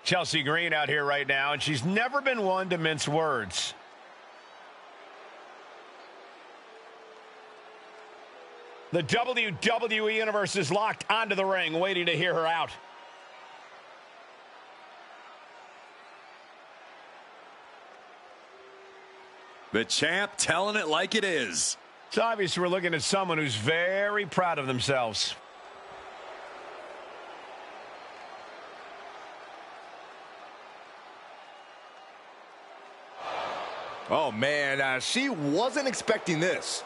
Chelsea Green out here right now, and she's never been one to mince words. The WWE Universe is locked onto the ring, waiting to hear her out. The champ telling it like it is. It's obvious we're looking at someone who's very proud of themselves. Oh, man, she wasn't expecting this.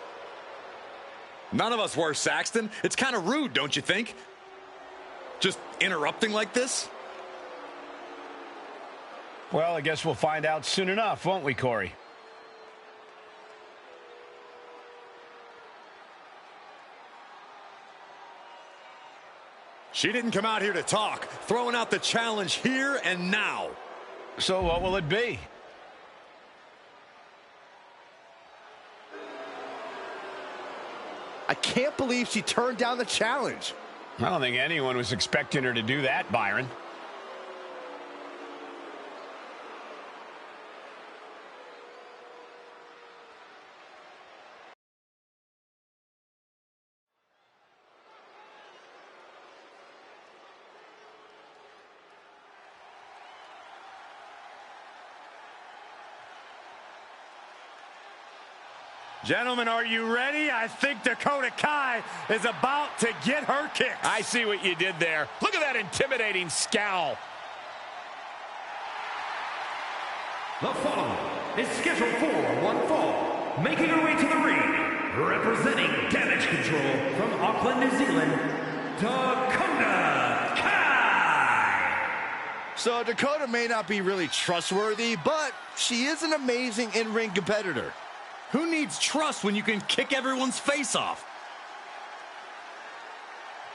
None of us were, Saxton. It's kind of rude, don't you think? Just interrupting like this? Well, I guess we'll find out soon enough, won't we, Corey? She didn't come out here to talk. Throwing out the challenge here and now. So what will it be? I can't believe she turned down the challenge. I don't think anyone was expecting her to do that, Byron. Gentlemen, are you ready? I think Dakota Kai is about to get her kicks. I see what you did there. Look at that intimidating scowl. The following is scheduled for one fall. Making her way to the ring, representing Damage Control from Auckland, New Zealand, Dakota Kai. So Dakota may not be really trustworthy, but she is an amazing in-ring competitor. Who needs trust when you can kick everyone's face off?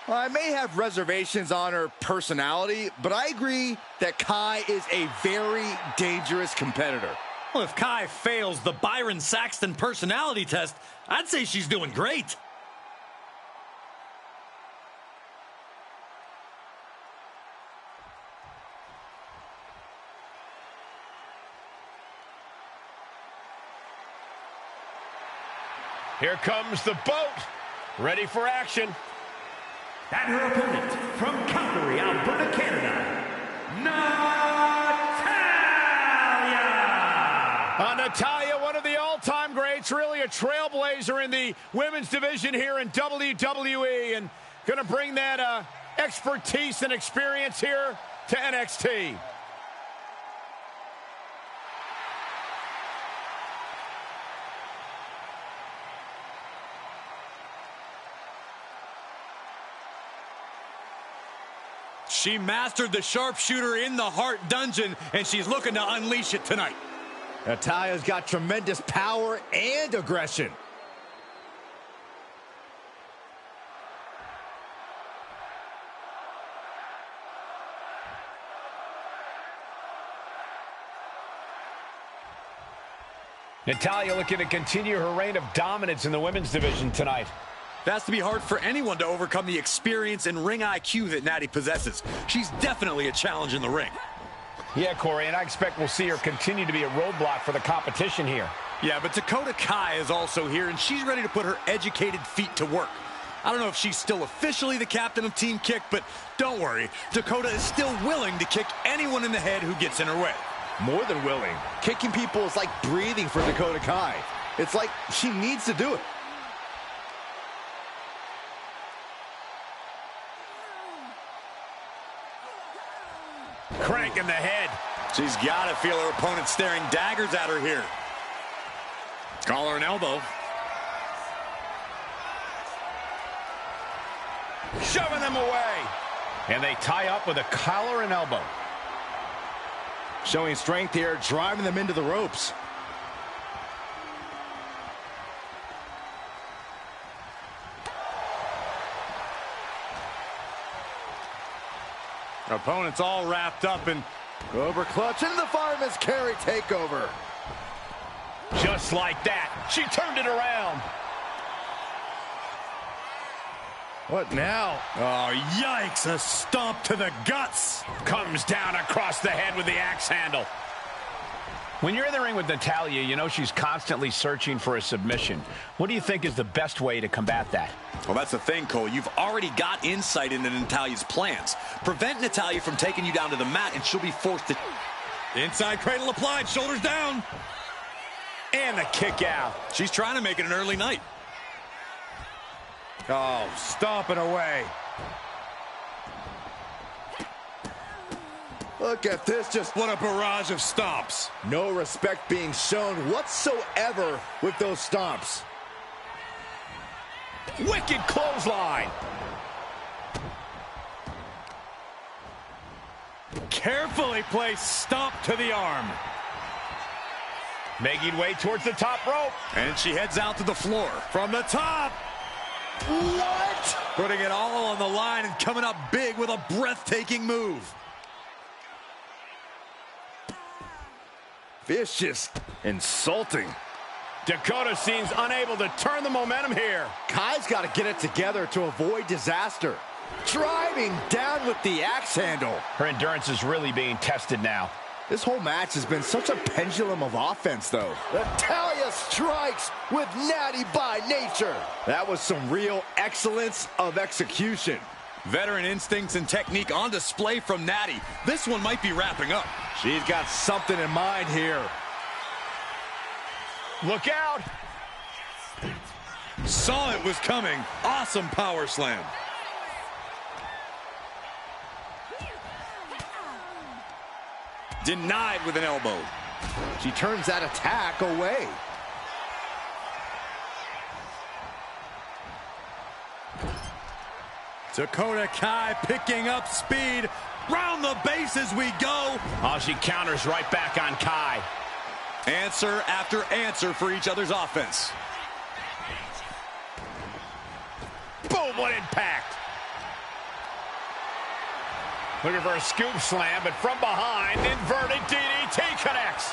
Well, I may have reservations on her personality, but I agree that Kai is a very dangerous competitor. Well, if Kai fails the Byron Saxton personality test, I'd say she's doing great. Here comes the boat, ready for action. And her opponent from Calgary, Alberta, Canada, Natalya! Natalya, one of the all-time greats, really a trailblazer in the women's division here in WWE, and going to bring that expertise and experience here to NXT. She mastered the sharpshooter in the Heart Dungeon, and she's looking to unleash it tonight. Natalya's got tremendous power and aggression. Natalya looking to continue her reign of dominance in the women's division tonight. It has to be hard for anyone to overcome the experience and ring IQ that Natty possesses. She's definitely a challenge in the ring. Yeah, Corey, and I expect we'll see her continue to be a roadblock for the competition here. Yeah, but Dakota Kai is also here, and she's ready to put her educated feet to work. I don't know if she's still officially the captain of Team Kick, but don't worry. Dakota is still willing to kick anyone in the head who gets in her way. More than willing. Kicking people is like breathing for Dakota Kai. It's like she needs to do it. Crank in the head. She's got to feel her opponent staring daggers at her here. Collar and elbow. Shoving them away. And they tie up with a collar and elbow. Showing strength here, driving them into the ropes. Her opponent's all wrapped up and Over clutch into the fireman's carry takeover. Just like that, she turned it around. What now? Oh, yikes. A stomp to the guts. Comes down across the head with the axe handle. When you're in the ring with Natalya, you know she's constantly searching for a submission. What do you think is the best way to combat that? Well, that's the thing, Cole. You've already got insight into Natalya's plans. Prevent Natalya from taking you down to the mat, and she'll be forced to... Inside cradle applied, shoulders down. And the kick out. She's trying to make it an early night. Oh, stomping away. Look at this, just What a barrage of stomps. no respect being shown whatsoever with those stomps. Wicked clothesline. Carefully placed stomp to the arm. Making way towards the top rope. And she heads out to the floor. From the top. What? Putting it all on the line and coming up big with a breathtaking move. Vicious. Insulting. Dakota seems unable to turn the momentum here. Kai's got to get it together to avoid disaster. Driving down with the axe handle. Her endurance is really being tested now. This whole match has been such a pendulum of offense, though. Natalya strikes with natty by nature. That was some real excellence of execution. Veteran instincts and technique on display from Natty. This one might be wrapping up. She's got something in mind here. Look out. Saw it was coming. Awesome power slam. Denied with an elbow. She turns that attack away. Dakota Kai picking up speed. Round the bases we go. Oh, she counters right back on Kai. Answer after answer for each other's offense. Boom, what impact. Looking for a scoop slam, but from behind, inverted DDT connects.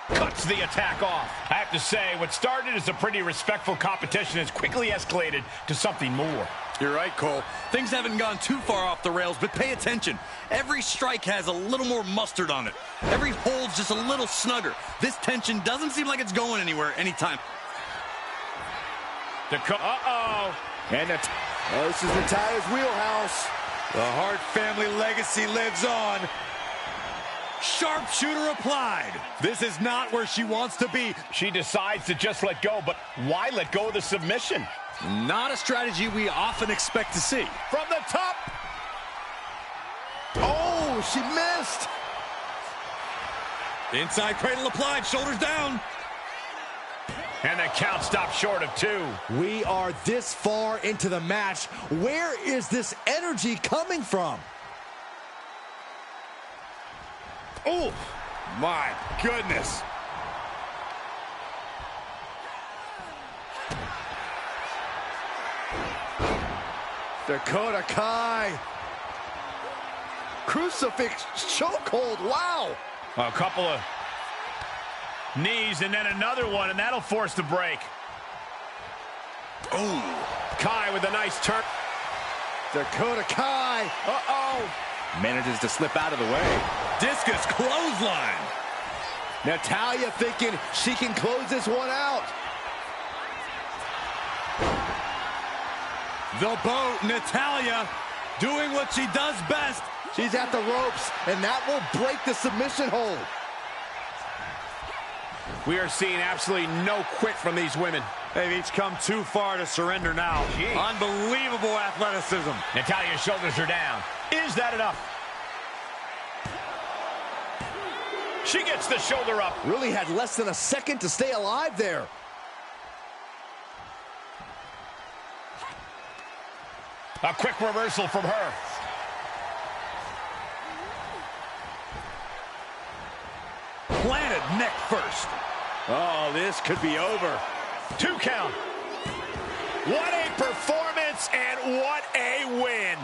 Cuts the attack off. I have to say, what started as a pretty respectful competition has quickly escalated to something more. You're right, Cole. Things haven't gone too far off the rails, but pay attention. Every strike has a little more mustard on it. Every hold's just a little snugger. This tension doesn't seem like it's going anywhere anytime. Uh-oh. And this is Natalya's wheelhouse. The Hart family legacy lives on. Sharpshooter applied. This is not where she wants to be. She decides to just let go, but why let go of the submission? Not a strategy we often expect to see. From the top. Oh, she missed. Inside cradle applied, shoulders down. And the count stopped short of 2. We are this far into the match. Where is this energy coming from? Oh, my goodness. Dakota Kai. Crucifix chokehold. Wow. A couple of knees and then another one, and that'll force the break. Oh, Kai with a nice turn. Dakota Kai. Uh-oh. Manages to slip out of the way. Discus clothesline. Natalya thinking she can close this one out. The boat, Natalya, doing what she does best. She's at the ropes, and that will break the submission hold. We are seeing absolutely no quit from these women. They've each come too far to surrender now. Jeez. Unbelievable athleticism. Natalya's shoulders are down. Is that enough? She gets the shoulder up. Really had less than a second to stay alive there. A quick reversal from her. Planted neck first. Oh, this could be over. 2 count. What a performance and what a win.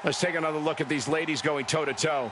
Let's take another look at these ladies going toe-to-toe.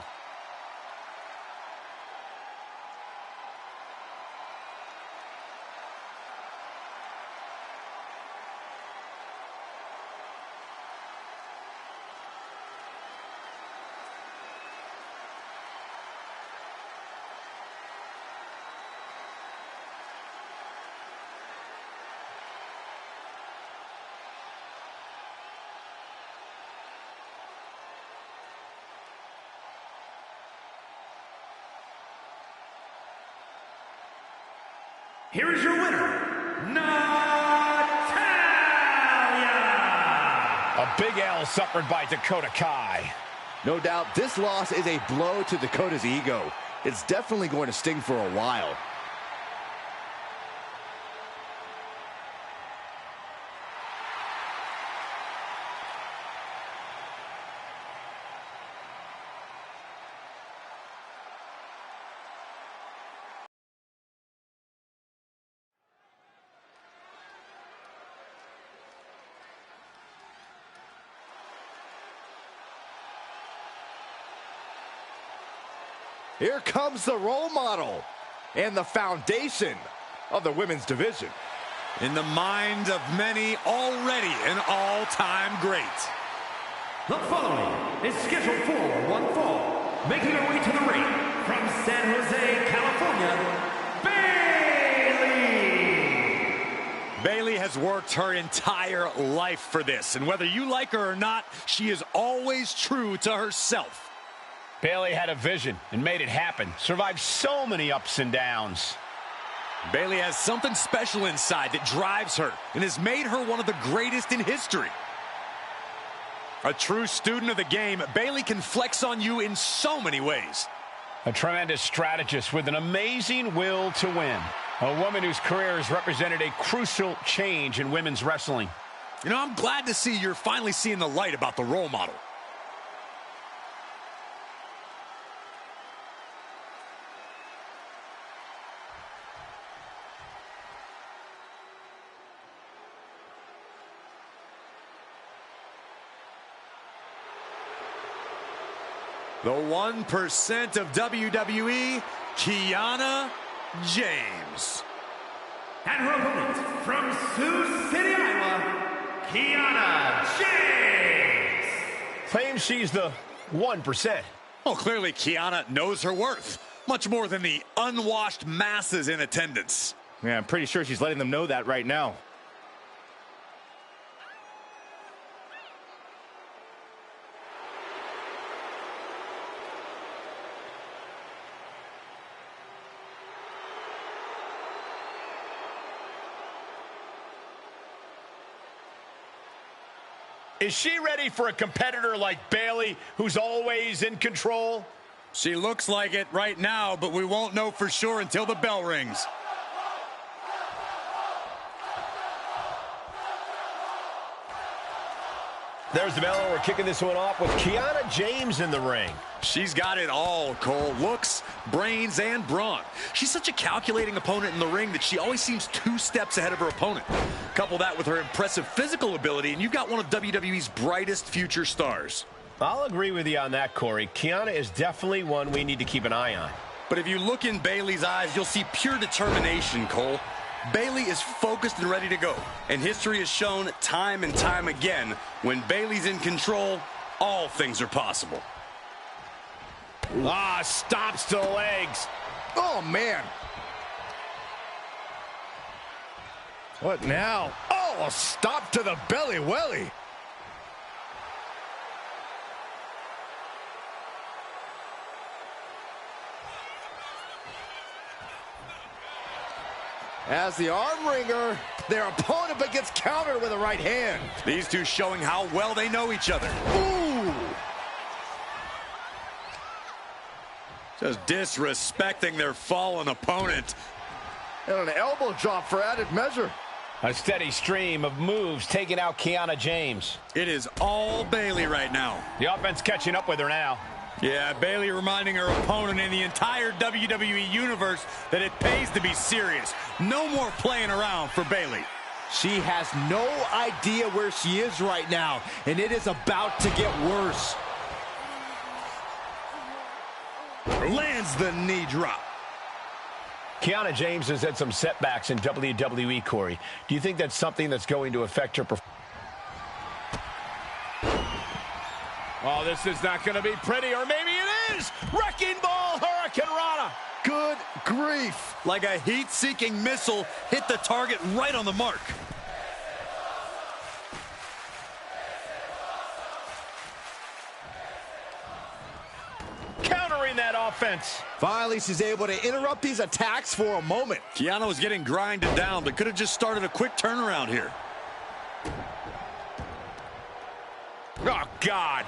Here is your winner, Natalya! A big L suffered by Dakota Kai. No doubt this loss is a blow to Dakota's ego. It's definitely going to sting for a while. Here comes the role model and the foundation of the women's division. In the minds of many, already an all-time great. The following is scheduled for one fall, making her way to the ring from San Jose, California, Bayley! Bayley has worked her entire life for this, and whether you like her or not, she is always true to herself. Bayley had a vision and made it happen. Survived so many ups and downs. Bayley has something special inside that drives her and has made her one of the greatest in history. A true student of the game, Bayley can flex on you in so many ways. A tremendous strategist with an amazing will to win. A woman whose career has represented a crucial change in women's wrestling. You know, I'm glad to see you're finally seeing the light about the role model. The 1% of WWE, Kiana James. And her opponent from Sioux City, Iowa, Kiana James! Claims she's the 1%. Well, clearly Kiana knows her worth. Much more than the unwashed masses in attendance. Yeah, I'm pretty sure she's letting them know that right now. Is she ready for a competitor like Bayley, who's always in control? She looks like it right now, but we won't know for sure until the bell rings. There's the bell, and we're kicking this one off with Kiana James in the ring. She's got it all, Cole. Looks, brains, and brawn. She's such a calculating opponent in the ring that she always seems 2 steps ahead of her opponent. Couple that with her impressive physical ability, and you've got one of WWE's brightest future stars. I'll agree with you on that, Corey. Kiana is definitely one we need to keep an eye on. But if you look in Bayley's eyes, you'll see pure determination, Cole. Bayley is focused and ready to go. And history has shown time and time again, when Bayley's in control, all things are possible. Ah, stops to the legs. Oh, man. What now? Oh, a stop to the belly welly. As the arm wringer, their opponent but gets countered with a right hand. These two showing how well they know each other. Ooh! Just disrespecting their fallen opponent. And an elbow drop for added measure. A steady stream of moves taking out Kiana James. It is all Bayley right now. The offense catching up with her now. Yeah, Bayley reminding her opponent in the entire WWE universe that it pays to be serious. No more playing around for Bayley. She has no idea where she is right now, and it is about to get worse. Lands the knee drop. Kiana James has had some setbacks in WWE, Corey. Do you think that's something that's going to affect her performance? Oh, this is not going to be pretty, or maybe it is! Wrecking Ball Hurricane Rana! Good grief. Like a heat-seeking missile, hit the target right on the mark. Countering that offense. Finally, she's able to interrupt these attacks for a moment. Kiana was getting grinded down, but could have just started a quick turnaround here. Oh, God.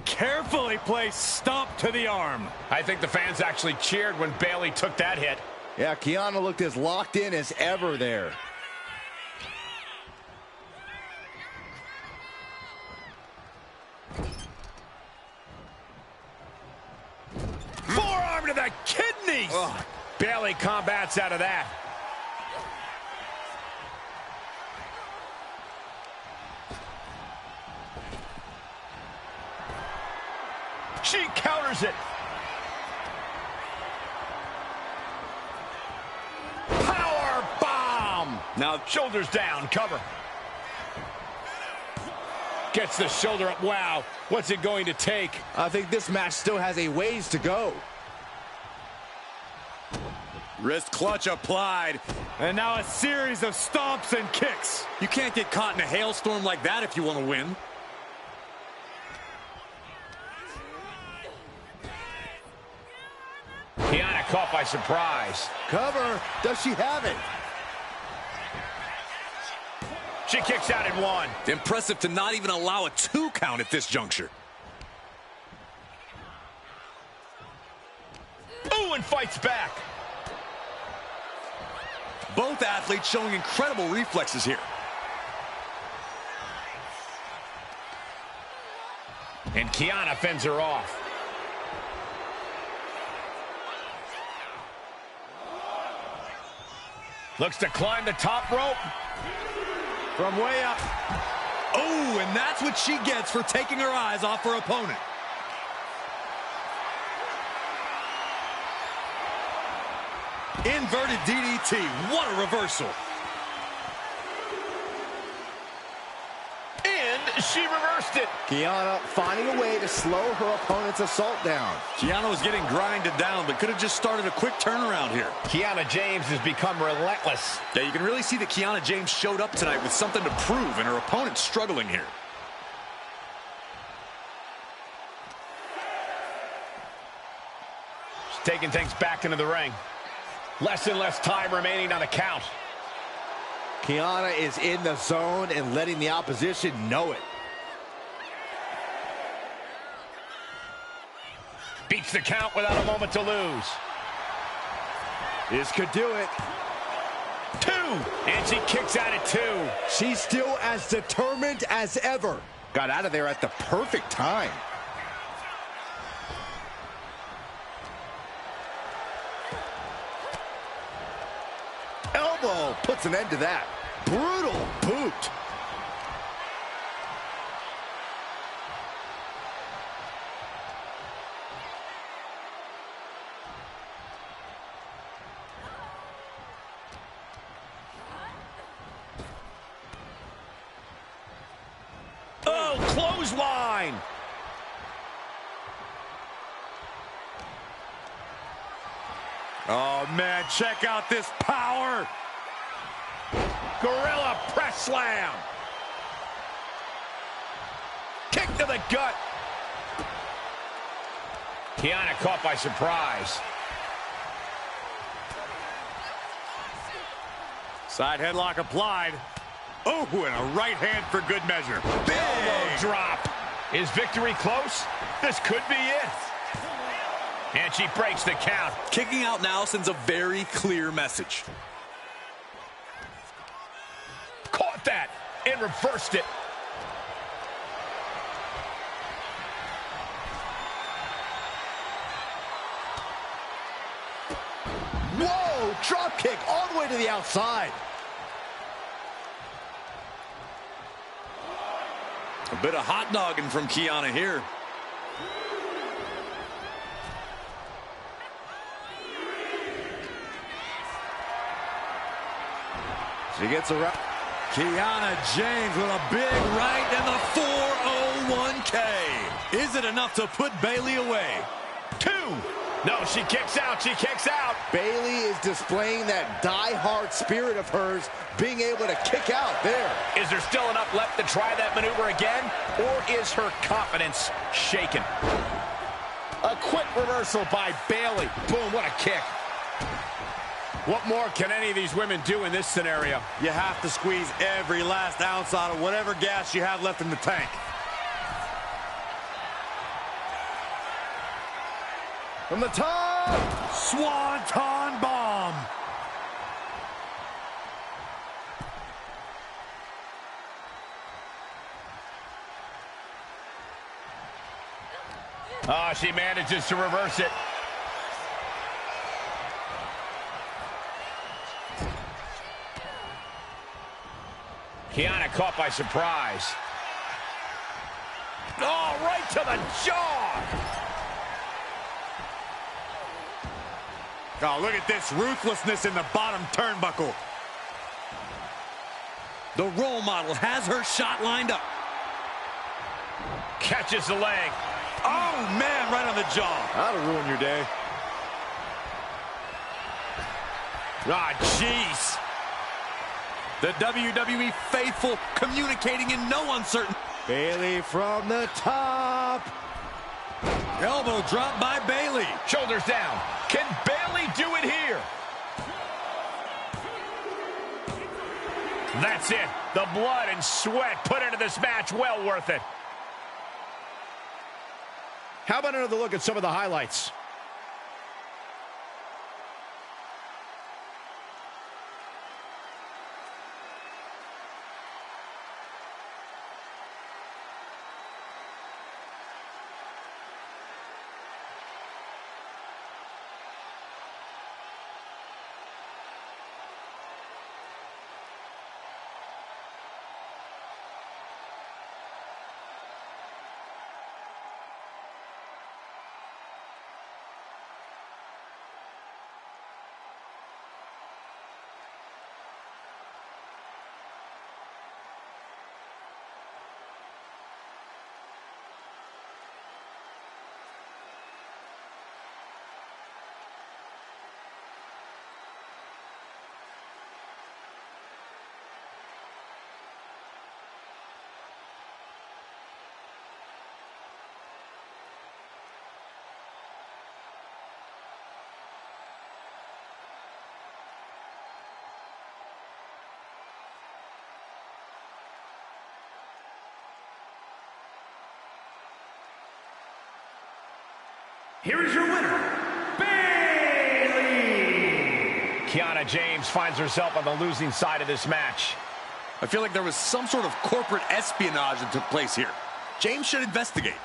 Carefully placed stomp to the arm. I think the fans actually cheered when Bayley took that hit. Yeah, Kiana looked as locked in as ever there. Forearm to the kidneys. Ugh. Bayley combats out of that. She counters it. Power bomb. Now, Shoulders down, cover. Gets the shoulder up. Wow, what's it going to take? I think this match still has a ways to go. wrist clutch applied. And now a series of stomps and kicks. You can't get caught in a hailstorm like that if you want to win. Kiana caught by surprise. Cover. Does she have it? She kicks out at one. Impressive to not even allow a 2 count at this juncture. Ooh, and fights back. Both athletes showing incredible reflexes here. And Kiana fends her off. Looks to climb the top rope. From way up. Oh, and that's what she gets for taking her eyes off her opponent. Inverted DDT. What a reversal. And she reversed it. Kiana finding a way to slow her opponent's assault down. Kiana was getting grinded down, but could have just started a quick turnaround here. Kiana James has become relentless. Yeah, you can really see that Kiana James showed up tonight with something to prove, and her opponent's struggling here. She's taking things back into the ring. Less and less time remaining on the count. Kiana is in the zone and letting the opposition know it. Beats the count without a moment to lose. This could do it. 2, and she kicks out at 2. She's still as determined as ever. Got out of there at the perfect time. Elbow puts an end to that. Brutal boot. Oh, clothesline. Oh, man, check out this power. Gorilla press slam. Kick to the gut. Kiana caught by surprise. Side headlock applied. Oh, and a right hand for good measure. Elbow drop. Is victory close? This could be it. And she breaks the count. Kicking out now sends a very clear message. Caught that and reversed it. Whoa, drop kick all the way to the outside. A bit of hot dogging from Kiana here. She gets around. Kiana James with a big right in the 401k. Is it enough to put Bayley away? 2. No, she kicks out. She kicks out. Bayley is displaying that die-hard spirit of hers, being able to kick out there. Is there still enough left to try that maneuver again? Or is her confidence shaken? A quick reversal by Bayley. Boom, what a kick. What more can any of these women do in this scenario? You have to squeeze every last ounce out of whatever gas you have left in the tank. From the top. Swanton bomb. Oh, she manages to reverse it. Kiana caught by surprise. Oh, right to the jaw. Oh, look at this ruthlessness in the bottom turnbuckle. The role model has her shot lined up. Catches the leg. Oh, man, right on the jaw. That'll ruin your day. Ah, jeez. The WWE faithful communicating in no uncertain. Bayley from the top. Elbow drop by Bayley. Shoulders down. Can Bayley do it here? That's it. The blood and sweat put into this match. Well worth it. How about another look at some of the highlights? Here is your winner, Bayley! Kiana James finds herself on the losing side of this match. I feel like there was some sort of corporate espionage that took place here. James should investigate.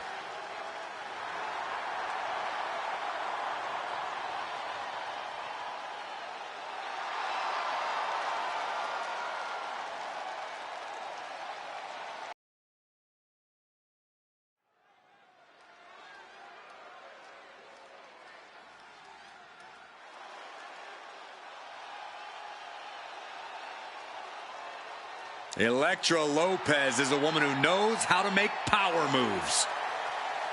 Elektra Lopez is a woman who knows how to make power moves.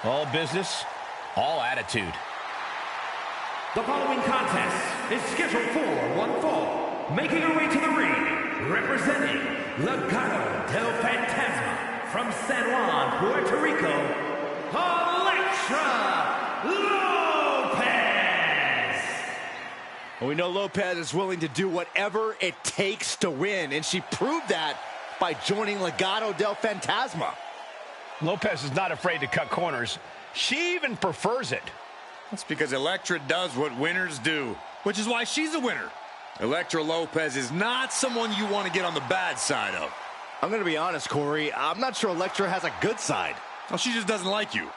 All business, all attitude. The following contest is scheduled for one fall. Making her way to the ring, representing Legado del Fantasma from San Juan, Puerto Rico, Elektra Lopez! Well, we know Lopez is willing to do whatever it takes to win, and she proved that by joining Legado del Fantasma. Lopez is not afraid to cut corners. She even prefers it. That's because Elektra does what winners do, which is why she's a winner. Elektra Lopez is not someone you want to get on the bad side of. I'm going to be honest, Corey. I'm not sure Elektra has a good side. Well, she just doesn't like you.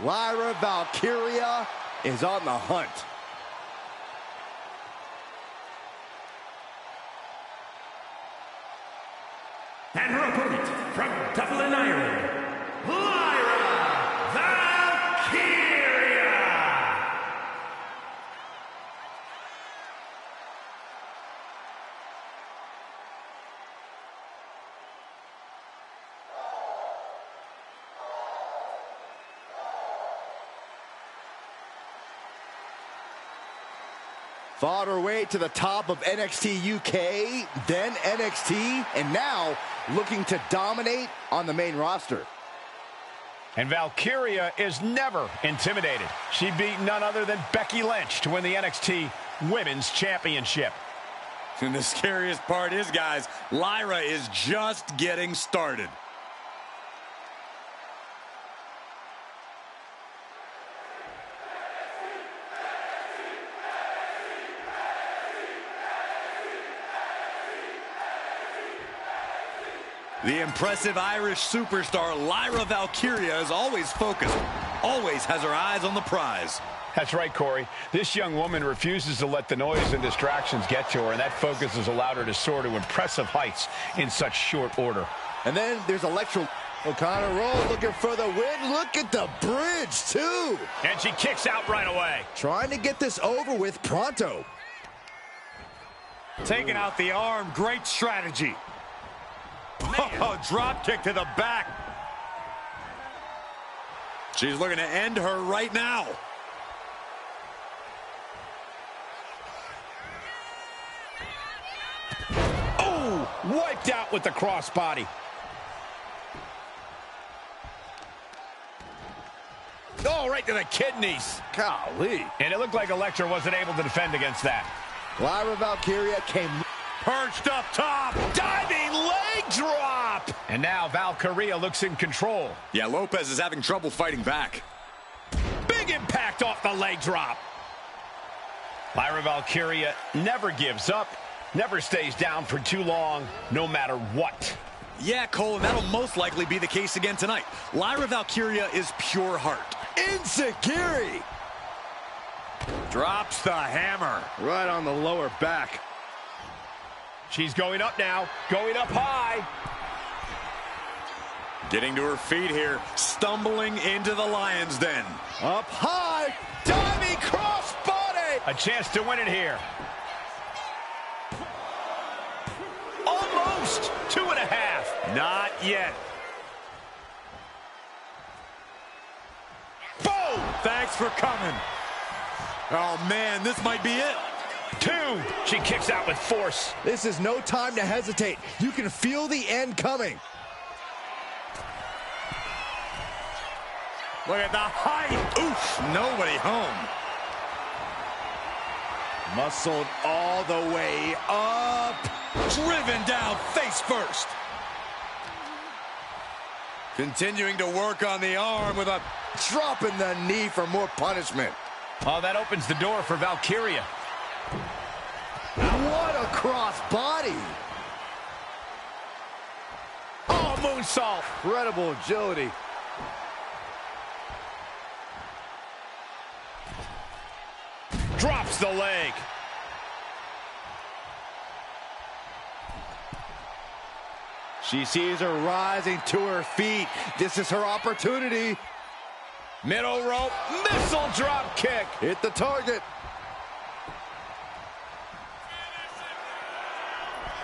Lyra Valkyria is on the hunt. And her opponent from Dublin, Ireland, Lyra Valkyria! Fought her way to the top of NXT UK, then NXT, and now looking to dominate on the main roster. And Valkyria is never intimidated. She beat none other than Becky Lynch to win the NXT Women's Championship. And the scariest part is, guys, Lyra is just getting started. The impressive Irish superstar Lyra Valkyria is always focused, always has her eyes on the prize. That's right, Corey. This young woman refuses to let the noise and distractions get to her, and that focus has allowed her to soar to impressive heights in such short order. And then there's Electra. O'Connor Roll looking for the win. Look at the bridge, too. And she kicks out right away. Trying to get this over with pronto. Taking out the arm, great strategy. Oh, drop kick to the back. She's looking to end her right now. Oh, wiped out with the crossbody. Oh, right to the kidneys. Golly. And it looked like Electra wasn't able to defend against that. Lyra Valkyria came Perched up top. Diving leg drop. And now Valkyria looks in control. Yeah, Lopez is having trouble fighting back. Big impact off the leg drop. Lyra Valkyria never gives up, never stays down for too long, no matter what. Yeah, Cole, and that'll most likely be the case again tonight. Lyra Valkyria is pure heart. Enziguri. Drops the hammer. Right on the lower back. She's going up now, going up high. Getting to her feet here, stumbling into the lion's den. Up high, diving crossbody. A chance to win it here. Almost 2.5. Not yet. Boom! Thanks for coming. Oh, man, this might be it. 2. She kicks out with force. This is no time to hesitate. You can feel the end coming. Look at the height. Oof, nobody home. Muscled all the way up. Driven down face first. Continuing to work on the arm with a Drop in the knee for more punishment. Oh, that opens the door for Valkyria. What a cross body. Oh, moonsault. Incredible agility. Drops the leg. She sees her rising to her feet. This is her opportunity. Middle rope, missile drop kick. Hit the target.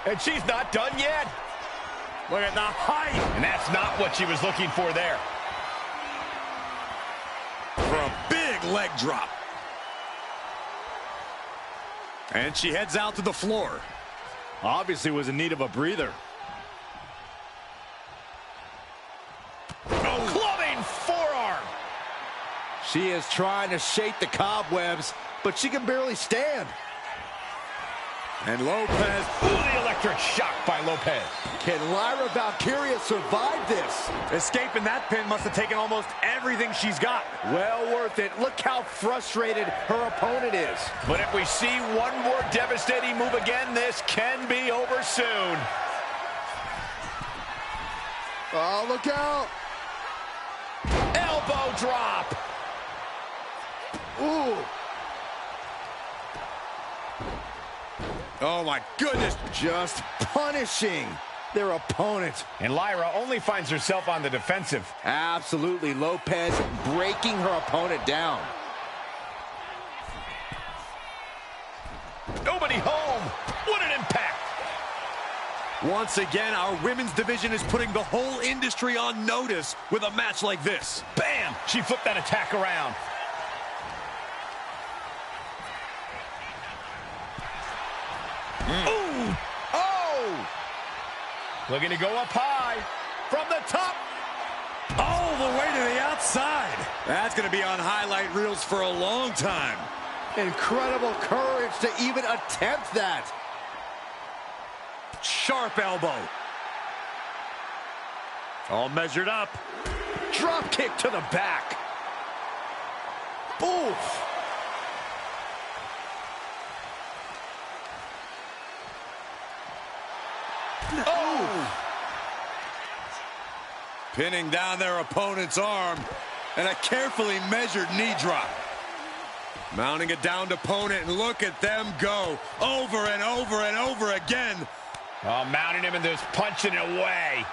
And she's not done yet. Look at the height. And that's not what she was looking for there. for a big leg drop. And she heads out to the floor. Obviously was in need of a breather. Oh, clubbing forearm. She is trying to shake the cobwebs, but she can barely stand. And Lopez. Ooh, the electric shock by Lopez. Can Lyra Valkyria survive this? Escaping that pin must have taken almost everything she's got. Well worth it. Look how frustrated her opponent is. But if we see one more devastating move again, this can be over soon. Oh, look out. Elbow drop. Ooh. Oh, my goodness. Just punishing their opponent. And Lyra only finds herself on the defensive. Absolutely. Lopez breaking her opponent down. Nobody home. What an impact. Once again, our women's division is putting the whole industry on notice with a match like this. Bam! She flipped that attack around. Ooh! Oh! Looking to go up high from the top. All the way to the outside. That's going to be on highlight reels for a long time. Incredible courage to even attempt that. Sharp elbow. All measured up. Drop kick to the back. Oof. Oh! Pinning down their opponent's arm, and a carefully measured knee drop. Mounting a downed opponent, and look at them go over and over and over again. Oh, mounting him and just punching it away.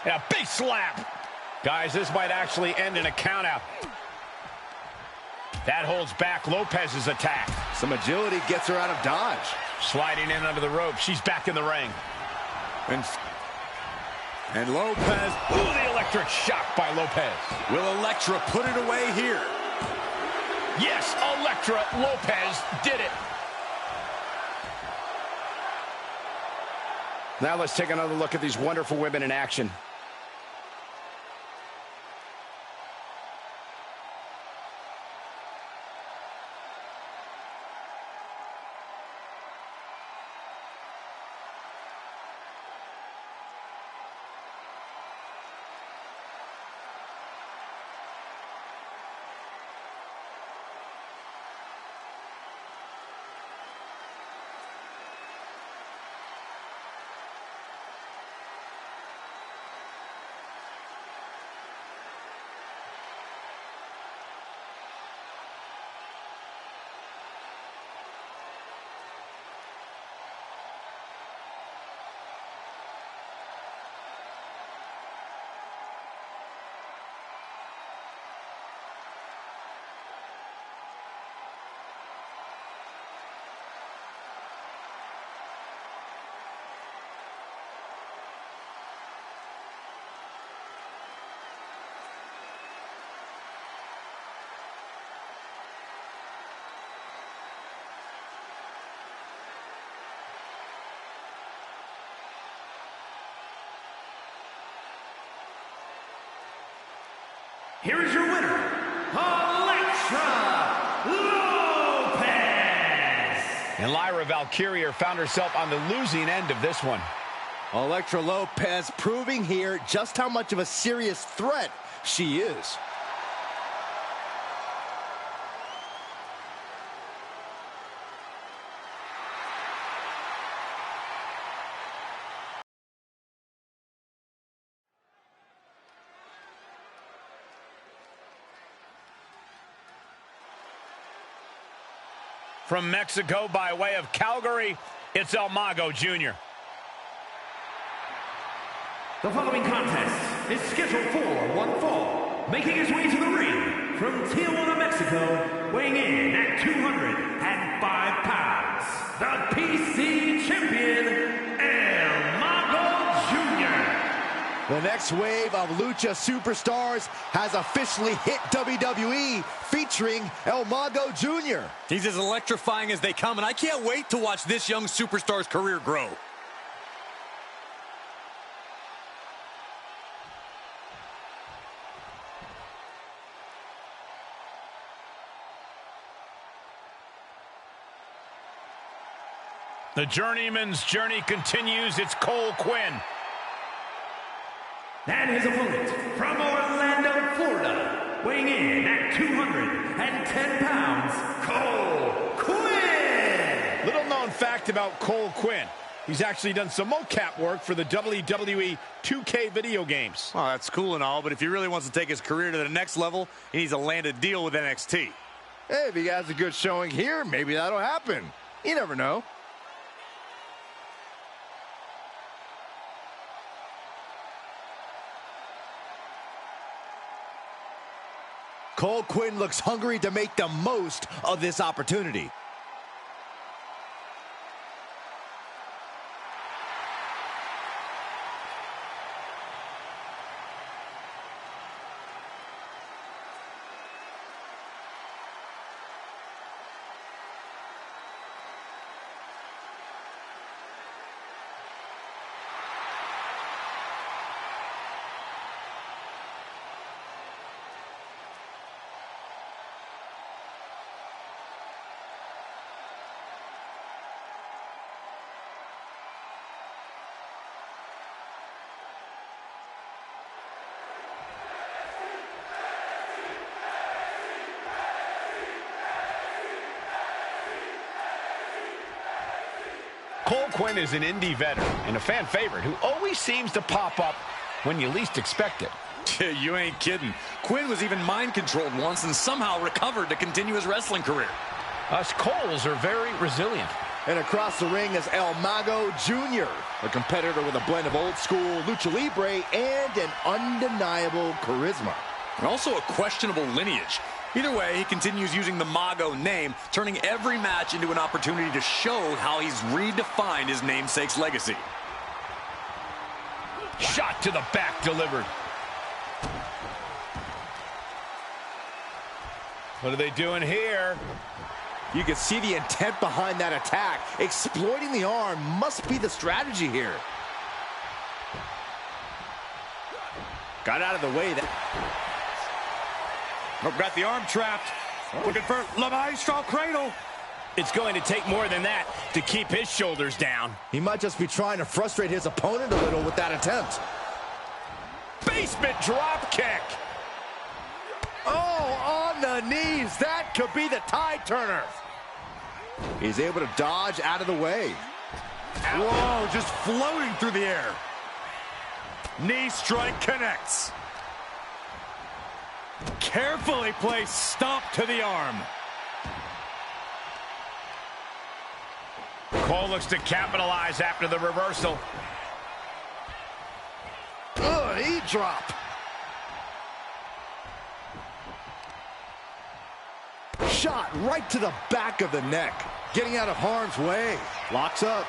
And a big slap. Guys, this might actually end in a countout. That holds back Lopez's attack. Some agility gets her out of dodge. Sliding in under the rope. She's back in the ring. And Lopez. Ooh, the electric shock by Lopez. Will Elektra put it away here? Yes, Elektra Lopez did it. Now let's take another look at these wonderful women in action. Here is your winner, Elektra Lopez. And Lyra Valkyria found herself on the losing end of this one. Elektra Lopez proving here just how much of a serious threat she is. From Mexico by way of Calgary, it's El Mago Jr. The following contest is scheduled for one fall. Making his way to the ring from Tijuana, Mexico, weighing in at 205 pounds, the PC champion, El Mago Jr. The next wave of Lucha Superstars has officially hit WWE, featuring El Mago Jr. He's as electrifying as they come, and I can't wait to watch this young superstar's career grow. The journeyman's journey continues. It's Cole Quinn. And his opponent from Orlando, Florida, weighing in at 210 pounds, Cole Quinn. Little known fact about Cole Quinn. He's actually done some mocap work for the WWE 2K video games. Well, that's cool and all, but if he really wants to take his career to the next level, he needs to land a deal with NXT. Hey, if he has a good showing here, maybe that'll happen. You never know. Cole Quinn looks hungry to make the most of this opportunity. Cole Quinn is an indie veteran and a fan favorite who always seems to pop up when you least expect it. You ain't kidding. Quinn was even mind-controlled once and somehow recovered to continue his wrestling career. Us Coles are very resilient. And across the ring is El Mago Jr., a competitor with a blend of old school lucha libre and an undeniable charisma. And also a questionable lineage. Either way, he continues using the Mago name, turning every match into an opportunity to show how he's redefined his namesake's legacy. Shot to the back delivered. What are they doing here? You can see the intent behind that attack. Exploiting the arm must be the strategy here. Got out of the way. Got the arm trapped. Looking for La Maestro Cradle. It's going to take more than that to keep his shoulders down. He might just be trying to frustrate his opponent a little with that attempt. Basement drop kick. Oh, on the knees. That could be the tide turner. He's able to dodge out of the way. Whoa, just floating through the air. Knee strike connects. Carefully placed stomp to the arm. Cole looks to capitalize after the reversal. Knee drop. Shot right to the back of the neck. Getting out of harm's way. Locks up.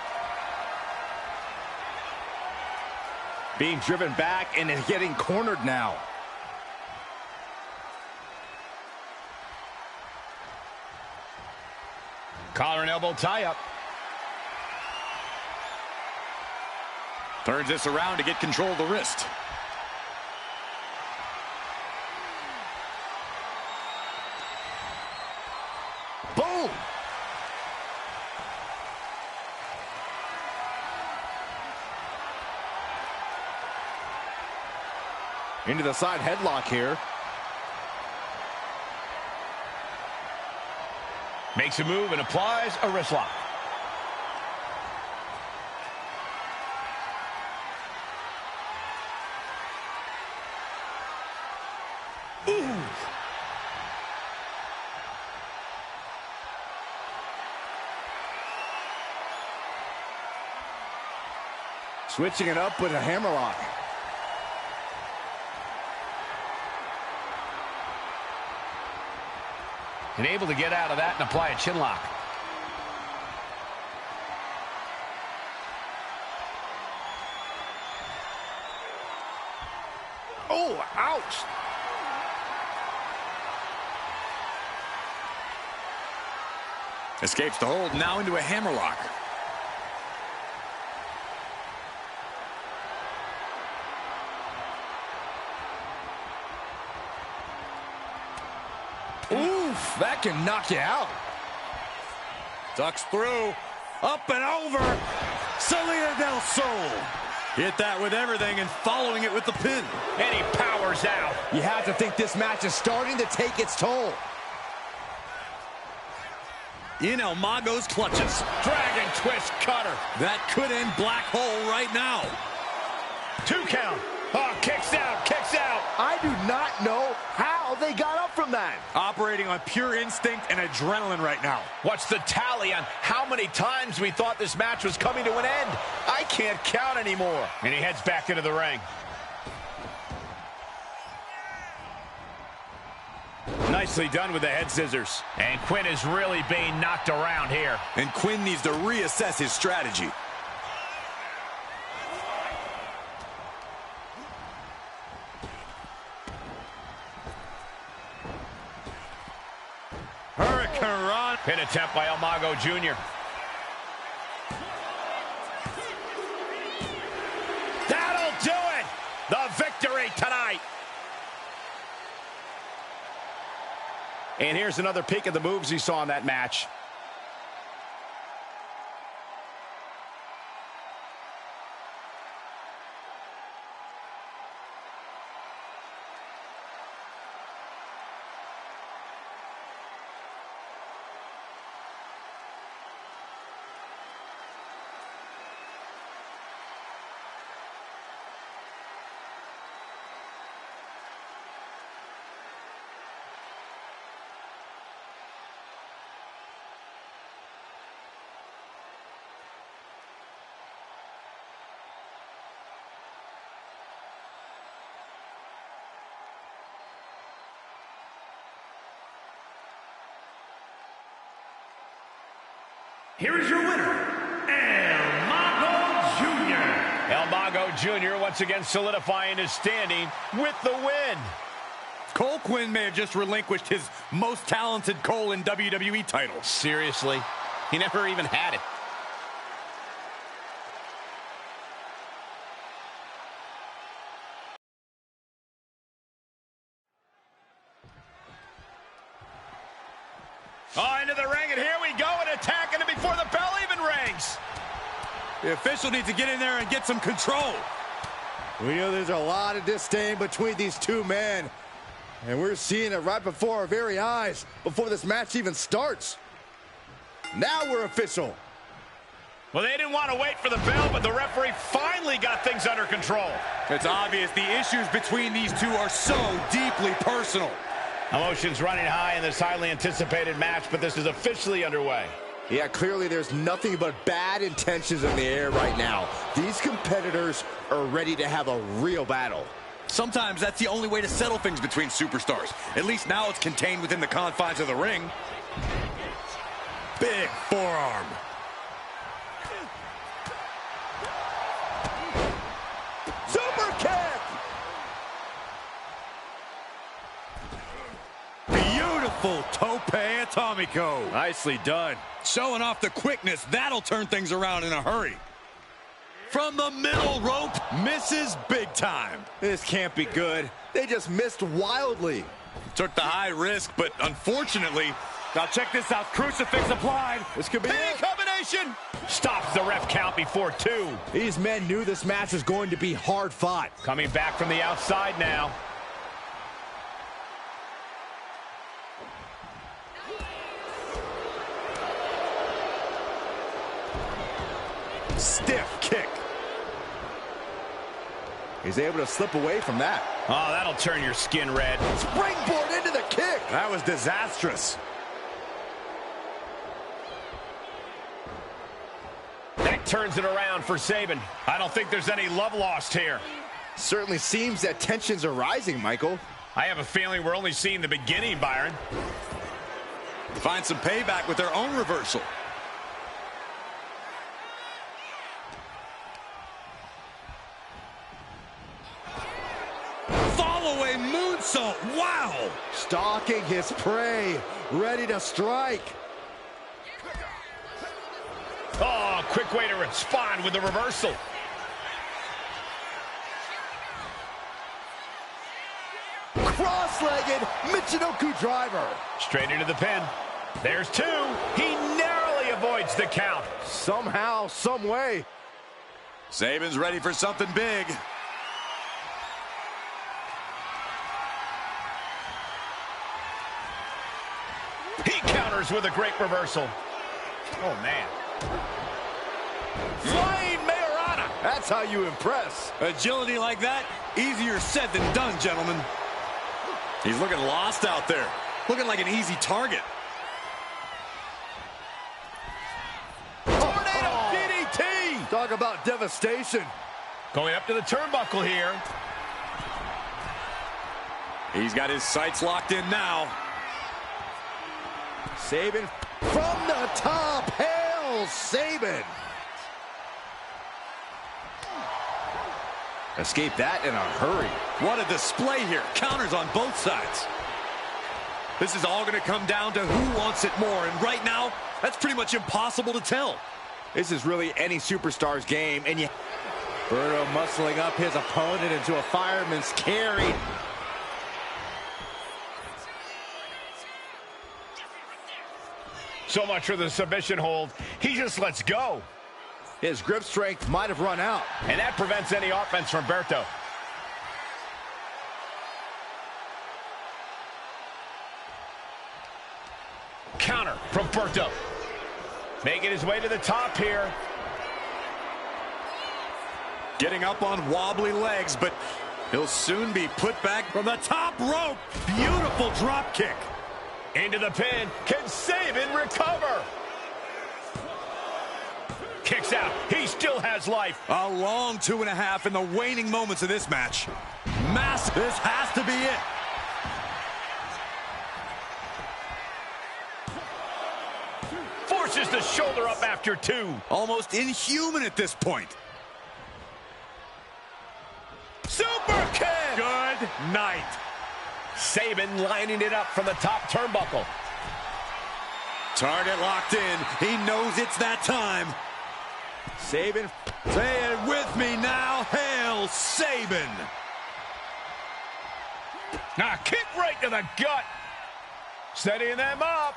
Being driven back and is getting cornered now. Collar and elbow tie-up. Turns this around to get control of the wrist. Boom! Into the side headlock here. Makes a move and applies a wrist lock. Ooh. Switching it up with a hammerlock. And able to get out of that and apply a chin lock. Oh, ouch! Escapes the hold, now into a hammerlock. Oof, that can knock you out. Ducks through, up and over. Salida del Sol. Hit that with everything and following it with the pin. And he powers out. You have to think this match is starting to take its toll. In El Mago's clutches. Dragon twist cutter. That could end Black Hole right now. 2 count. Oh, kicks out, kicks out. I do not know how they got up from that. Operating on pure instinct and adrenaline right now. What's the tally on how many times we thought this match was coming to an end? I can't count anymore. And he heads back into the ring. Nicely done with the head scissors. And Quinn is really being knocked around here. And Quinn needs to reassess his strategy. Hurricane Run. Pin attempt by El Mago Jr. That'll do it! The victory tonight! And here's another peek at the moves he saw in that match. Here is your winner, El Mago Jr. El Mago Jr. once again solidifying his standing with the win. Cole Quinn may have just relinquished his most talented Cole in WWE title. Seriously, he never even had it. Oh, into the ring, and here we go, and attacking it before the bell even rings. The official needs to get in there and get some control. We know there's a lot of disdain between these two men. And we're seeing it right before our very eyes, before this match even starts. Now we're official. Well, they didn't want to wait for the bell, but the referee finally got things under control. It's obvious the issues between these two are so deeply personal. Emotions running high in this highly anticipated match, but this is officially underway. Yeah, clearly there's nothing but bad intentions in the air right now. These competitors are ready to have a real battle. Sometimes that's the only way to settle things between superstars. At least now it's contained within the confines of the ring. Big forearm. Super kick! Beautiful tope atomico. Nicely done. Showing off the quickness. That'll turn things around in a hurry. From the middle rope, misses big time. This can't be good. They just missed wildly. Took the high risk, but unfortunately... Now check this out. Crucifix applied. This could be Pin it. combination! Stops the ref count before 2. These men knew this match was going to be hard fought. Coming back from the outside now. Stiff kick. He's able to slip away from that. Oh, that'll turn your skin red. Springboard into the kick. That was disastrous. That turns it around for Sabin. I don't think there's any love lost here. Certainly seems that tensions are rising, Michael. I have a feeling we're only seeing the beginning, Byron. Find some payback with their own reversal. Fall-away moonsault. Wow! Stalking his prey, ready to strike. Oh, quick way to respond with the reversal. Cross-legged Michinoku driver. Straight into the pin. There's 2. He narrowly avoids the count. Somehow, some way. Sabin's ready for something big. He counters with a great reversal. Oh, man. Flying Mayorana. That's how you impress. Agility like that, easier said than done, gentlemen. He's looking lost out there. Looking like an easy target. Tornado DDT! Talk about devastation. Going up to the turnbuckle here. He's got his sights locked in now. Sabin from the top. Hail Sabin. Escape that in a hurry. What a display here. Counters on both sides. This is all going to come down to who wants it more. And right now, that's pretty much impossible to tell. This is really any superstar's game. And Berto muscling up his opponent into a fireman's carry. So much for the submission hold. He just lets go. His grip strength might have run out. And that prevents any offense from Berto. Counter from Berto. Making his way to the top here. Getting up on wobbly legs, but he'll soon be put back from the top rope. Beautiful drop kick. Into the pin. Can Sabin recover? Kicks out. He still has life. A long 2.5 in the waning moments of this match. Massive. This has to be it. Forces the shoulder up after 2. Almost inhuman at this point. Super kick. Good night. Sabin lining it up from the top turnbuckle. Target locked in. He knows it's that time. Sabin. Say it with me now. Hail Sabin. Now kick right to the gut. Setting them up.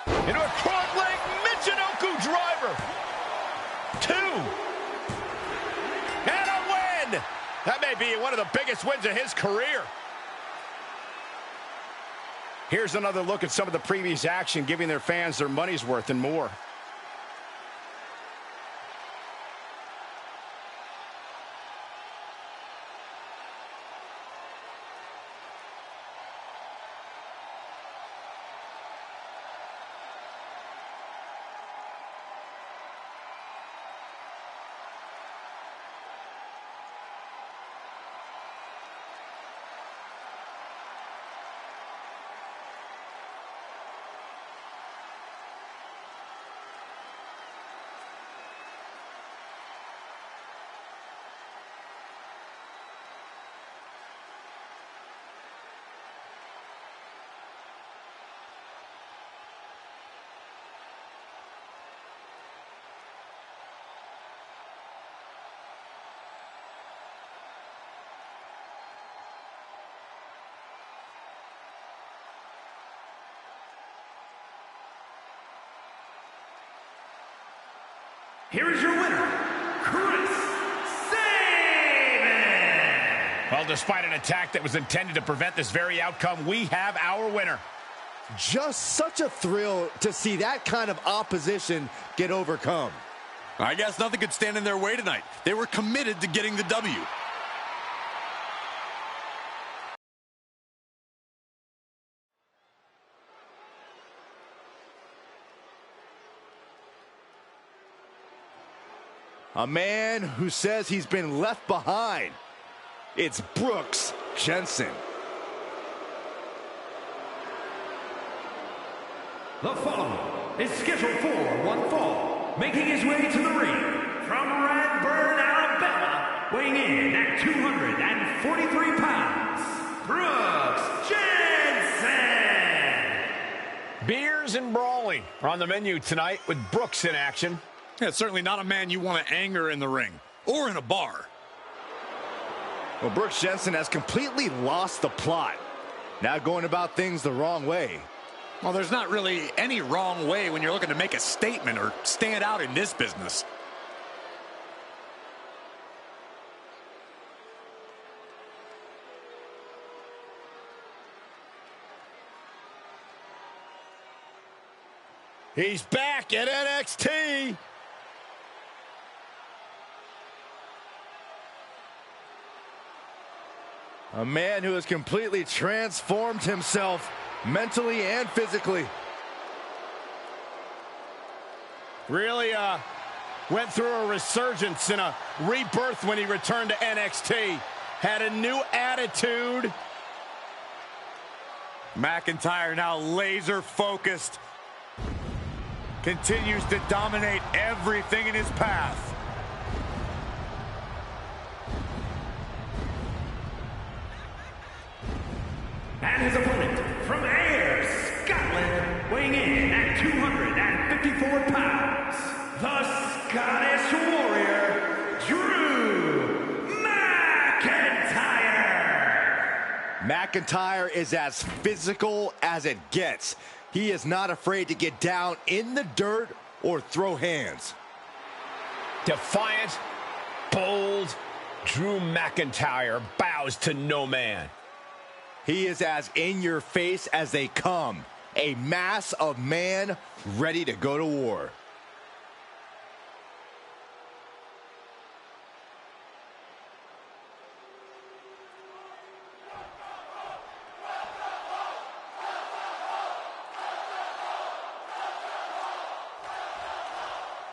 Into a front leg Michinoku driver. 2. And a win. That may be one of the biggest wins of his career. Here's another look at some of the previous action, giving their fans their money's worth and more. Here is your winner, Chris Sabin! Well, despite an attack that was intended to prevent this very outcome, we have our winner. Just such a thrill to see that kind of opposition get overcome. I guess nothing could stand in their way tonight. They were committed to getting the W. A man who says he's been left behind. It's Brooks Jensen. The following is scheduled for one fall, making his way to the ring from Radburn, Alabama, weighing in at 243 pounds, Brooks Jensen! Beers and brawling are on the menu tonight with Brooks in action. Yeah, certainly not a man you want to anger in the ring or in a bar. Well, Brooks Jensen has completely lost the plot. Now going about things the wrong way. Well, there's not really any wrong way when you're looking to make a statement or stand out in this business. He's back at NXT. A man who has completely transformed himself mentally and physically. Really went through a resurgence and a rebirth when he returned to NXT. Had a new attitude. McIntyre now laser focused. Continues to dominate everything in his path. And his opponent from Ayr, Scotland, weighing in at 254 pounds, the Scottish Warrior, Drew McIntyre. McIntyre is as physical as it gets. He is not afraid to get down in the dirt or throw hands. Defiant, bold, Drew McIntyre bows to no man. He is as in your face as they come. A mass of man ready to go to war.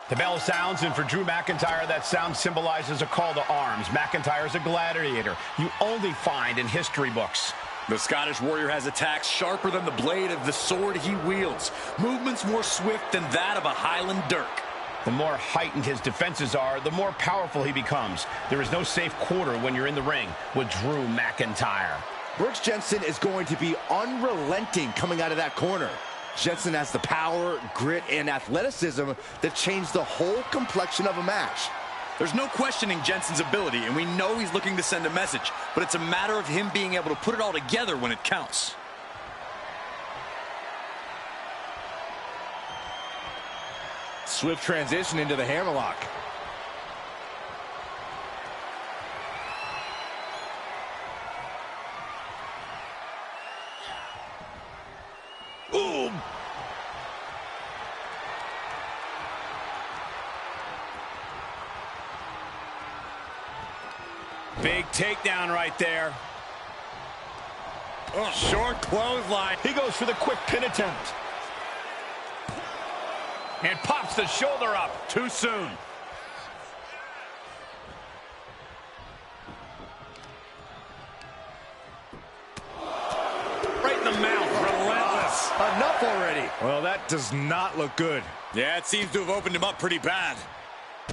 The bell sounds, and for Drew McIntyre, that sound symbolizes a call to arms. McIntyre is a gladiator you only find in history books. The Scottish Warrior has attacks sharper than the blade of the sword he wields. Movements more swift than that of a Highland dirk. The more heightened his defenses are, the more powerful he becomes. There is no safe quarter when you're in the ring with Drew McIntyre. Brooks Jensen is going to be unrelenting coming out of that corner. Jensen has the power, grit, and athleticism that change the whole complexion of a match. There's no questioning Jensen's ability, and we know he's looking to send a message, but it's a matter of him being able to put it all together when it counts. Swift transition into the hammerlock. Ooh! Big takedown right there. Oh, short clothesline. He goes for the quick pin attempt. And pops the shoulder up. Too soon. Right in the mouth. Relentless. Enough already. Well, that does not look good. Yeah, it seems to have opened him up pretty bad.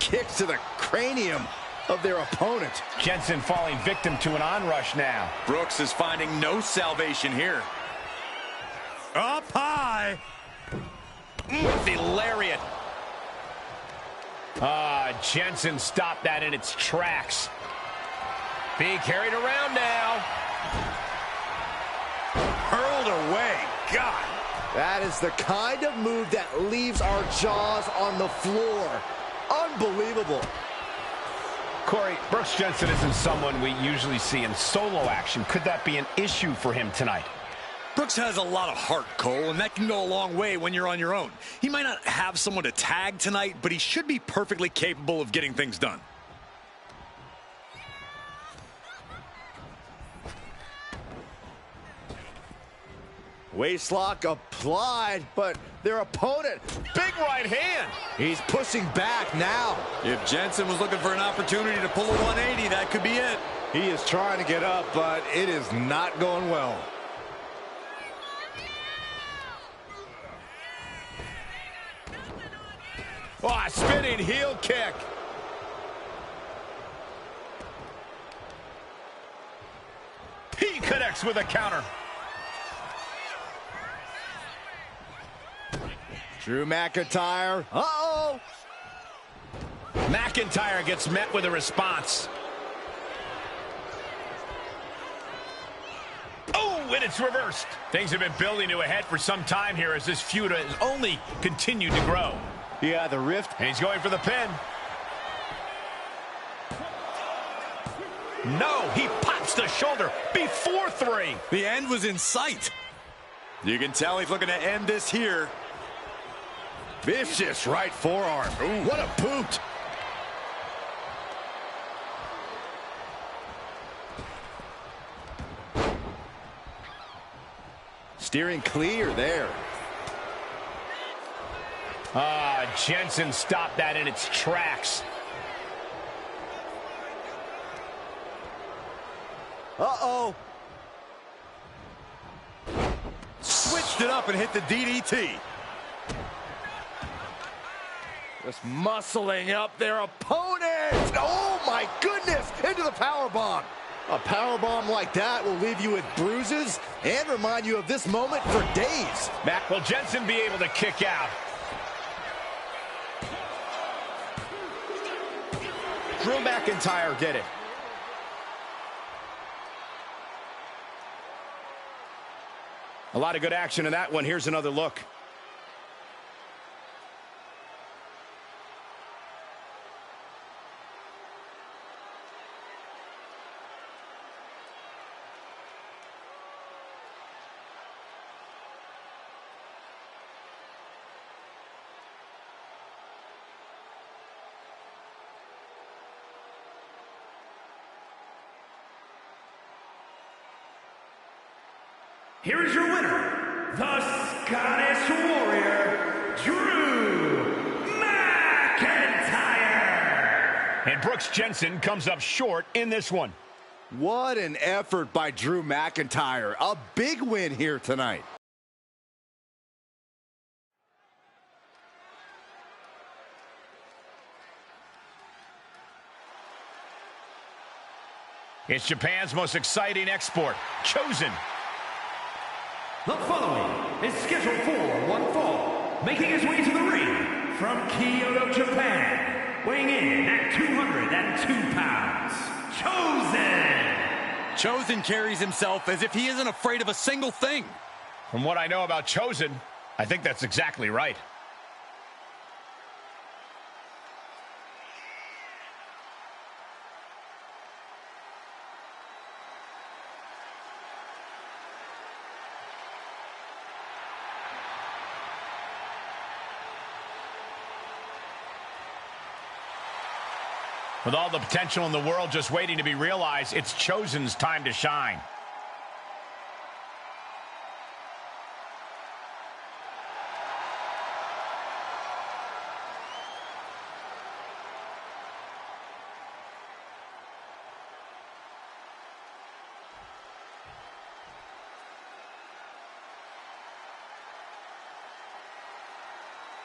Kicks to the cranium of their opponent. Jensen falling victim to an onrush now. Brooks is finding no salvation here. Up high. With the lariat. Jensen stopped that in its tracks. Being carried around now. Hurled away. God. That is the kind of move that leaves our jaws on the floor. Unbelievable. Corey, Brooks Jensen isn't someone we usually see in solo action. Could that be an issue for him tonight? Brooks has a lot of heart, Cole, and that can go a long way when you're on your own. He might not have someone to tag tonight, but he should be perfectly capable of getting things done. Waistlock applied, but their opponent, Big right hand. he's pushing back now. If Jensen was looking for an opportunity to pull a 180, that could be it. He is trying to get up, but it is not going well. Oh, a spinning heel kick. He connects with a counter. Drew McIntyre. Uh-oh. McIntyre gets met with a response. Oh, and it's reversed. Things have been building to a head for some time here as this feud has only continued to grow. Yeah, the rift. And he's going for the pin. No, he pops the shoulder before 3. The end was in sight. You can tell he's looking to end this here. Vicious right forearm. Ooh, what a boot. Steering clear there. Jensen stopped that in its tracks. Uh-oh. Switched it up and hit the DDT. Just muscling up their opponent. Oh, my goodness. Into the powerbomb. A powerbomb like that will leave you with bruises and remind you of this moment for days. Matt, will Jensen be able to kick out? Drew McIntyre did it. A lot of good action in that one. Here's another look. Here is your winner, the Scottish Warrior, Drew McIntyre. And Brooks Jensen comes up short in this one. What an effort by Drew McIntyre. A big win here tonight. It's Japan's most exciting export, Chosen. The following is scheduled for one fall, making his way to the ring from Kyoto, Japan, weighing in at 202 pounds, Chosen! Chosen carries himself as if he isn't afraid of a single thing. From what I know about Chosen, I think that's exactly right. With all the potential in the world just waiting to be realized, it's Chosen's time to shine.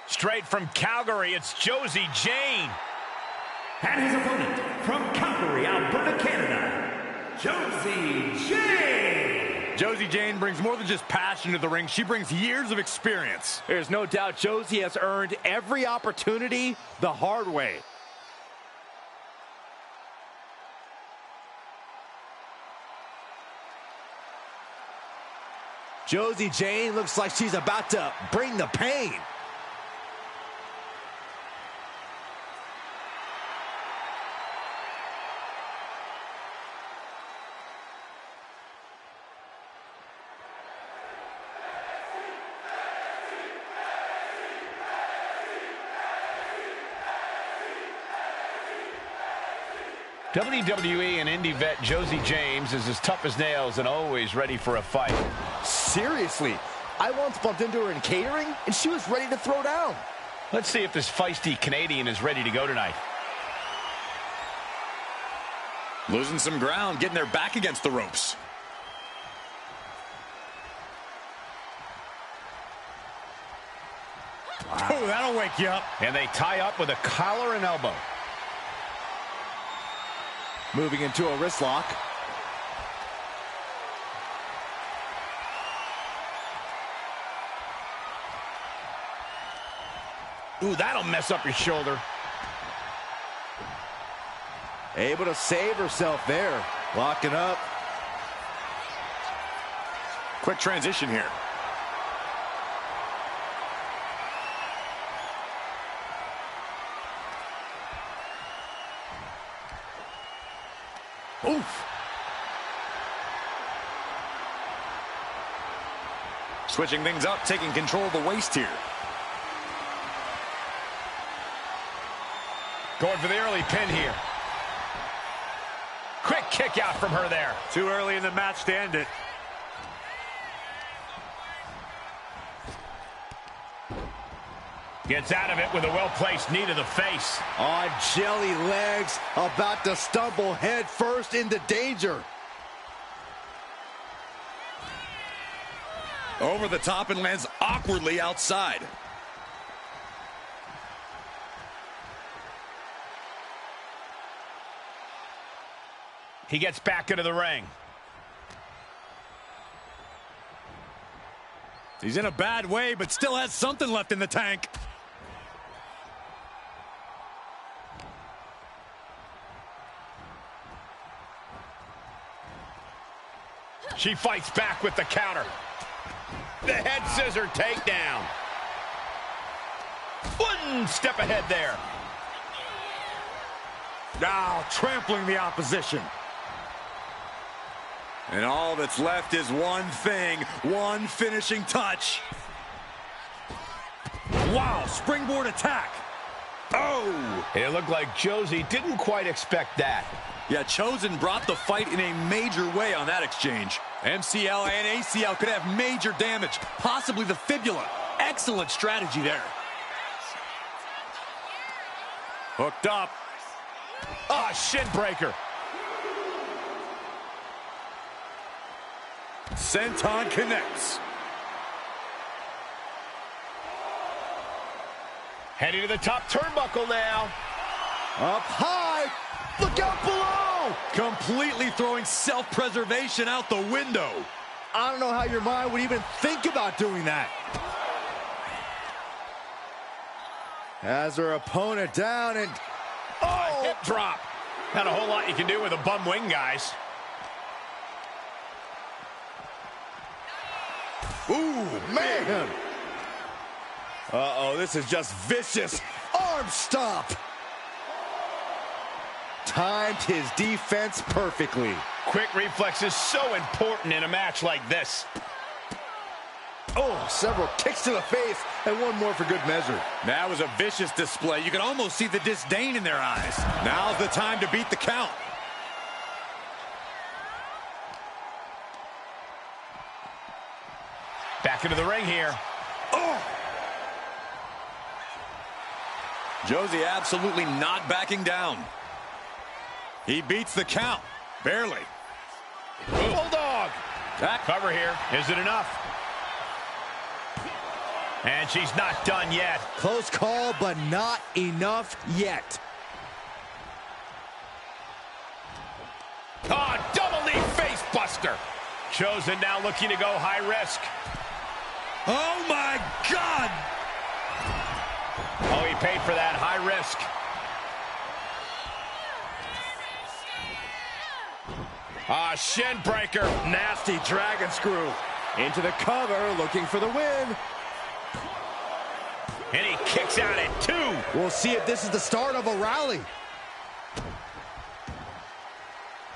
Straight from Calgary, it's Josie Jane. And his opponent, from Calgary, Alberta, Canada, Josie Jane. Josie Jane brings more than just passion to the ring. She brings years of experience. There's no doubt Josie has earned every opportunity the hard way. Josie Jane looks like she's about to bring the pain. WWE and indie vet Josie James is as tough as nails and always ready for a fight. Seriously, I once bumped into her in catering, and she was ready to throw down. Let's see if this feisty Canadian is ready to go tonight. Losing some ground, getting their back against the ropes. Wow. Oh, that'll wake you up. And they tie up with a collar and elbow. Moving into a wrist lock. Ooh, that'll mess up your shoulder. Able to save herself there. Locking up. Quick transition here. Oof. Switching things up, taking control of the waist here. Going for the early pin here. Quick kick out from her there. Too early in the match to end it. Gets out of it with a well-placed knee to the face. On jelly legs, about to stumble head first into danger. Over the top and lands awkwardly outside. He gets back into the ring. He's in a bad way, but still has something left in the tank. She fights back with the counter. The head scissor takedown. One step ahead there. Now trampling the opposition. And all that's left is one thing, one finishing touch. Wow, springboard attack. Oh! It looked like Josie didn't quite expect that. Yeah, Chosen brought the fight in a major way on that exchange. MCL and ACL could have major damage, possibly the fibula. Excellent strategy there. Hooked up. Ah, shin breaker. Senton connects. Heading to the top turnbuckle now. Up high. Look out below. Completely throwing self-preservation out the window. I don't know how your mind would even think about doing that. Has her opponent down and... Oh, hip drop. Not a whole lot you can do with a bum wing, guys. Ooh, man. Uh-oh, this is just vicious. Arm stomp. Timed his defense perfectly. Quick reflexes so important in a match like this. Oh, several kicks to the face and one more for good measure. That was a vicious display. You can almost see the disdain in their eyes. Now's the time to beat the count. Back into the ring here. Oh! Josie absolutely not backing down. He beats the count. Barely. Bulldog. That cover here. Is it enough? And she's not done yet. Close call, but not enough yet. Oh, double knee face buster. Chosen now looking to go high risk. Oh, my God! Oh, he paid for that high risk. Ah, shin breaker. Nasty dragon screw. Into the cover, looking for the win. And he kicks out at 2. We'll see if this is the start of a rally.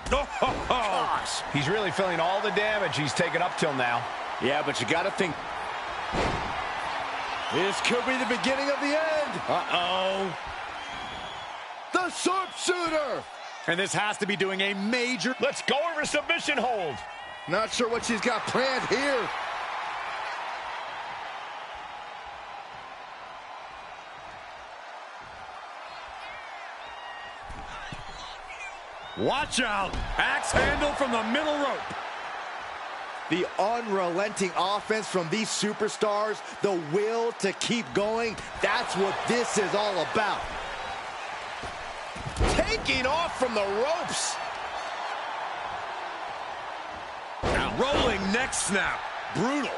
Gosh. He's really feeling all the damage he's taken up till now. Yeah, but you got to think. This could be the beginning of the end. Uh-oh. The sharpshooter. And this has to be doing a major... Let's go over submission hold. Not sure what she's got planned here. Watch out. Axe handle from the middle rope. The unrelenting offense from these superstars, the will to keep going, that's what this is all about. Taking off from the ropes. Rolling neck snap. Brutal.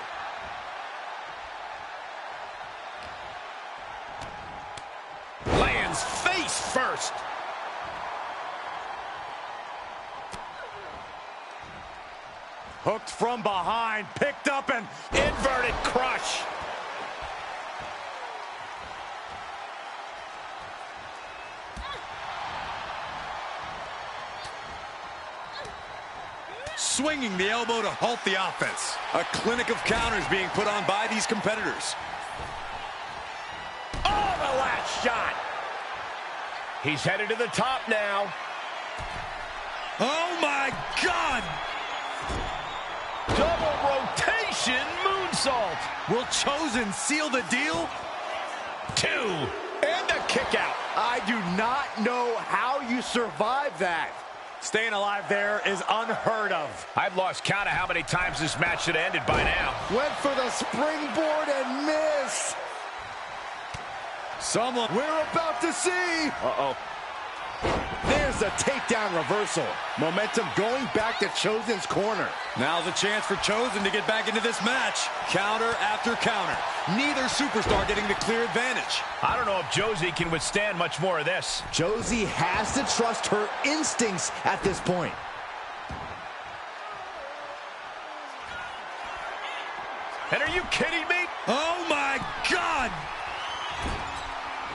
Lands face first. Hooked from behind, picked up and Inverted crush. Swinging the elbow to halt the offense. A clinic of counters being put on by these competitors. Oh, the last shot. He's headed to the top now. Oh, my God! Double rotation moonsault. Will Chosen seal the deal? 2, and a kick out. I do not know how you survive that. Staying alive there is unheard of. I've lost count of how many times this match should have ended by now. Went for the springboard and missed. Someone. We're about to see. Uh-oh. There's a takedown reversal. Momentum going back to Chosen's corner. Now's a chance for Chosen to get back into this match. Counter after counter. Neither superstar getting the clear advantage. I don't know if Josie can withstand much more of this. Josie has to trust her instincts at this point. And are you kidding me? Oh, my God!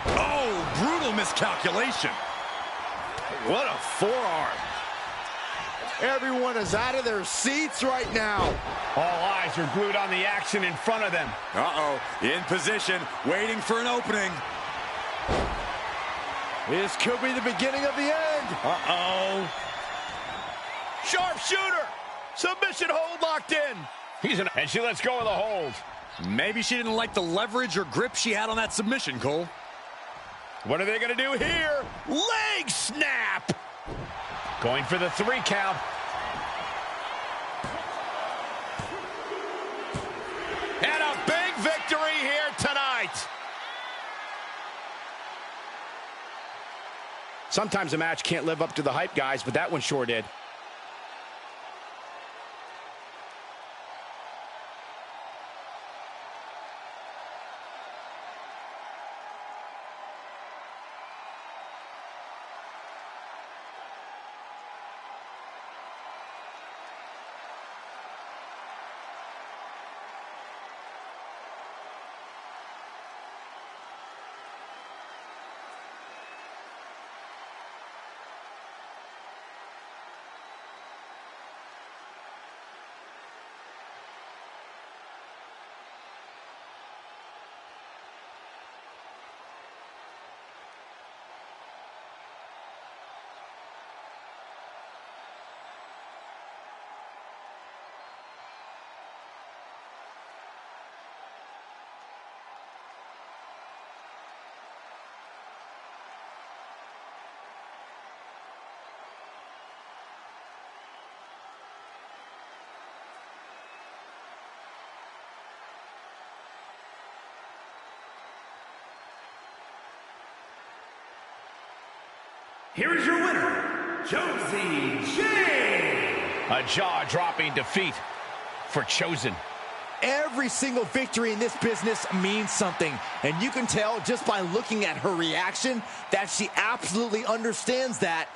Oh, brutal miscalculation. What a forearm. Everyone is out of their seats right now. All eyes are glued on the action in front of them. Uh-oh, in position, waiting for an opening. This could be the beginning of the end. Uh-oh. Sharpshooter. Submission hold locked in. And she lets go of the hold. Maybe she didn't like the leverage or grip she had on that submission, Cole. What are they going to do here? Leg snap. Going for the 3 count. And a big victory here tonight. Sometimes a match can't live up to the hype, guys, but that one sure did. Here is your winner, Josie J. A jaw-dropping defeat for Chosen. Every single victory in this business means something, and you can tell just by looking at her reaction that she absolutely understands that.